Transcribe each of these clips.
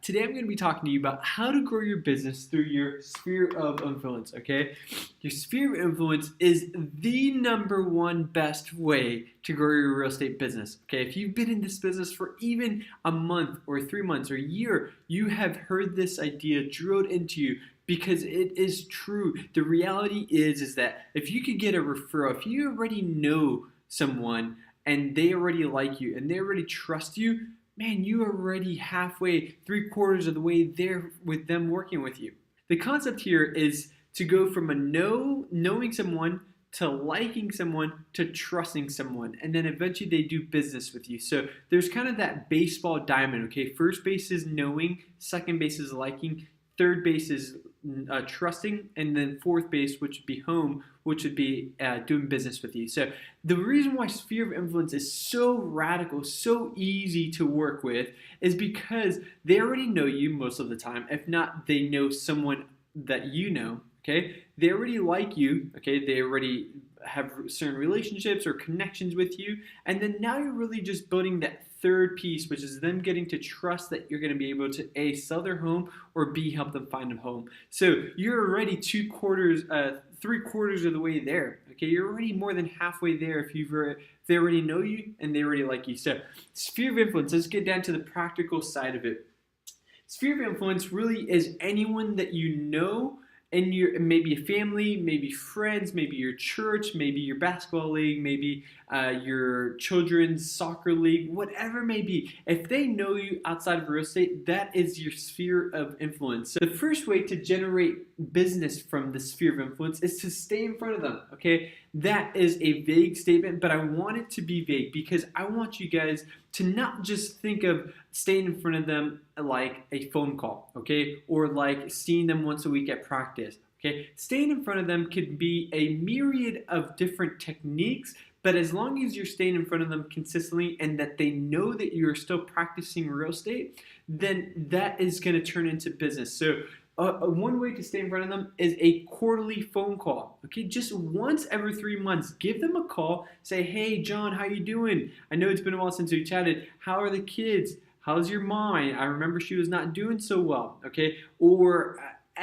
Today I'm going to be talking to you about how to grow your business through your sphere of influence, okay? Your sphere of influence is the number one best way to grow your real estate business, okay? If you've been in this business for even a month or 3 months or a year, you have heard this idea drilled into you because it is true. The reality is that if you could get a referral, if you already know someone and they already like you and they already trust you, man, you are already halfway, 3/4 of the way there with them working with you. The concept here is to go from knowing someone to liking someone to trusting someone, and then eventually they do business with you. So there's kind of that baseball diamond, okay? First base is knowing, second base is liking, third base is trusting, and then fourth base, which would be home, which would be doing business with you. So the reason why sphere of influence is so radical, so easy to work with, is because they already know you most of the time. If not, they know someone that you know, okay? They already like you, okay? They already have certain relationships or connections with you, and then now you're really just building that third piece, which is them getting to trust that you're going to be able to A, sell their home, or B, help them find a home. So you're already 3/4 of the way there. Okay, you're already more than halfway there if they already know you and they already like you. So sphere of influence, let's get down to the practical side of it. Sphere of influence really is anyone that you know, and maybe a family, maybe friends, maybe your church, maybe your basketball league, maybe your children's soccer league, whatever it may be. If they know you outside of real estate, that is your sphere of influence. So the first way to generate business from the sphere of influence is to stay in front of them, okay? That is a vague statement, but I want it to be vague because I want you guys to not just think of staying in front of them like a phone call, okay? Or like seeing them once a week at practice, okay? Staying in front of them could be a myriad of different techniques, but as long as you're staying in front of them consistently and that they know that you're still practicing real estate, then that is going to turn into business. So one way to stay in front of them is a quarterly phone call. Okay, just once every 3 months, give them a call. Say, hey, John, how you doing? I know it's been a while since we chatted. How are the kids? How's your mom? I remember she was not doing so well. Okay, or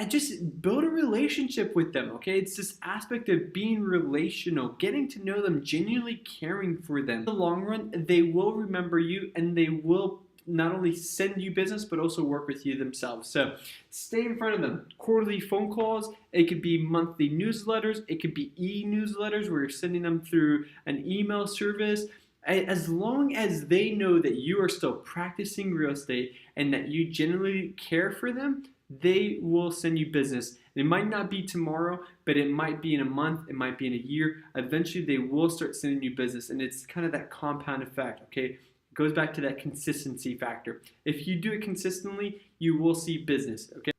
just build a relationship with them. Okay, it's this aspect of being relational, getting to know them, genuinely caring for them. In the long run, they will remember you and they will not only send you business, but also work with you themselves. So stay in front of them. Quarterly phone calls, it could be monthly newsletters, it could be e-newsletters where you're sending them through an email service. As long as they know that you are still practicing real estate and that you genuinely care for them, they will send you business. It might not be tomorrow, but it might be in a month, it might be in a year. Eventually, they will start sending you business, and it's kind of that compound effect, okay? Goes back to that consistency factor. If you do it consistently, you will see business, okay?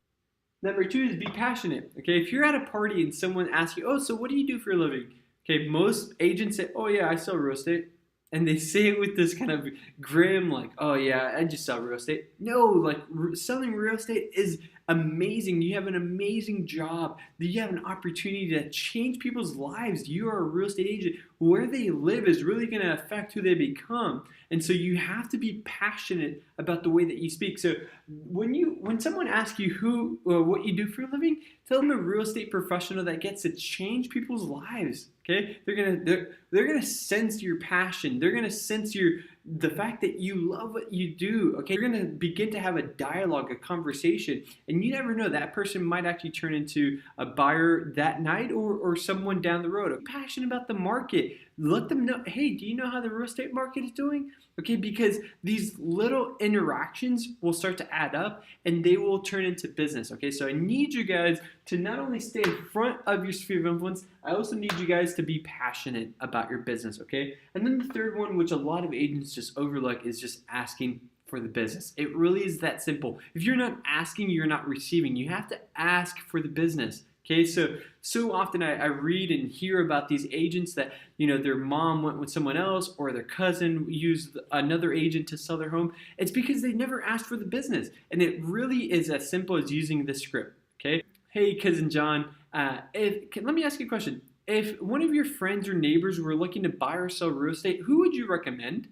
Number 2 is be passionate, okay? If you're at a party and someone asks you, oh, so what do you do for a living? Okay, most agents say, oh yeah, I sell real estate. And they say it with this kind of grim, like, oh yeah, I just sell real estate. No, like selling real estate is amazing. You have an amazing job. You have an opportunity to change people's lives. You are a real estate agent. Where they live is really going to affect who they become. And so you have to be passionate about the way that you speak. So when someone asks you what you do for a living, tell them a real estate professional that gets to change people's lives. Okay, they're gonna sense your passion. They're gonna sense the fact that you love what you do. Okay, you're gonna begin to have a dialogue, a conversation, and you never know, that person might actually turn into a buyer that night or someone down the road. Passionate about the market. Let them know, hey, do you know how the real estate market is doing? Okay, because these little interactions will start to add up and they will turn into business. Okay, so I need you guys to not only stay in front of your sphere of influence, I also need you guys to be passionate about your business, okay? And then the third one, which a lot of agents just overlook, is just asking for the business. It really is that simple. If you're not asking, you're not receiving. You have to ask for the business. Okay, so often I read and hear about these agents that, you know, their mom went with someone else or their cousin used another agent to sell their home. It's because they never asked for the business. And it really is as simple as using this script, okay? Hey, cousin John, let me ask you a question. If one of your friends or neighbors were looking to buy or sell real estate, who would you recommend?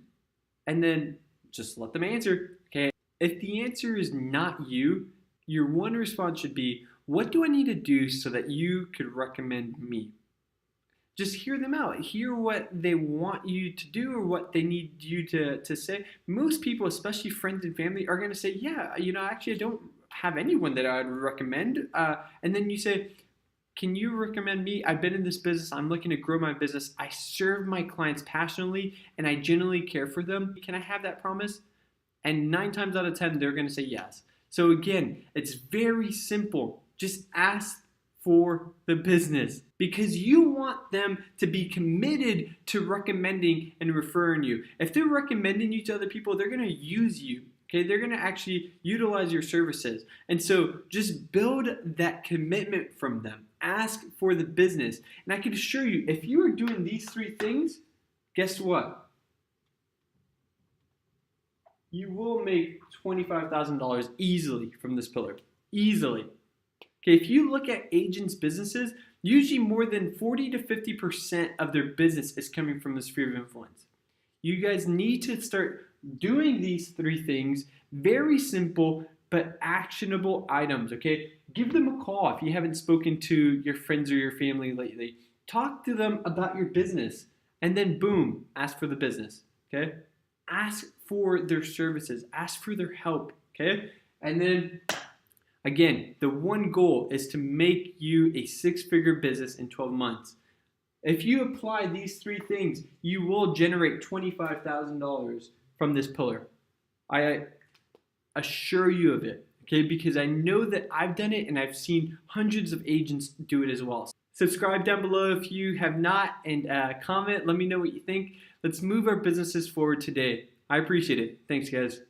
And then just let them answer, okay? If the answer is not you, your one response should be, what do I need to do so that you could recommend me? Just hear them out. Hear what they want you to do or what they need you to say. Most people, especially friends and family, are going to say, yeah, actually, I don't have anyone that I would recommend. And then you say, can you recommend me? I've been in this business. I'm looking to grow my business. I serve my clients passionately and I genuinely care for them. Can I have that promise? And 9 times out of 10, they're going to say yes. So again, it's very simple. Just ask for the business because you want them to be committed to recommending and referring you. If they're recommending you to other people, they're going to use you. Okay, they're going to actually utilize your services. And so just build that commitment from them. Ask for the business. And I can assure you, if you are doing these 3 things, guess what? You will make $25,000 easily from this pillar. Easily. Okay, if you look at agents' businesses, usually more than 40 to 50% of their business is coming from the sphere of influence. You guys need to start doing these 3 things, very simple but actionable items, okay? Give them a call if you haven't spoken to your friends or your family lately. Talk to them about your business and then boom, ask for the business, okay? Ask for their services, ask for their help, okay? And then again, the one goal is to make you a 6-figure business in 12 months. If you apply these 3 things, you will generate $25,000 from this pillar. I assure you of it, okay? Because I know that I've done it and I've seen hundreds of agents do it as well. Subscribe down below if you have not and comment. Let me know what you think. Let's move our businesses forward today. I appreciate it. Thanks, guys.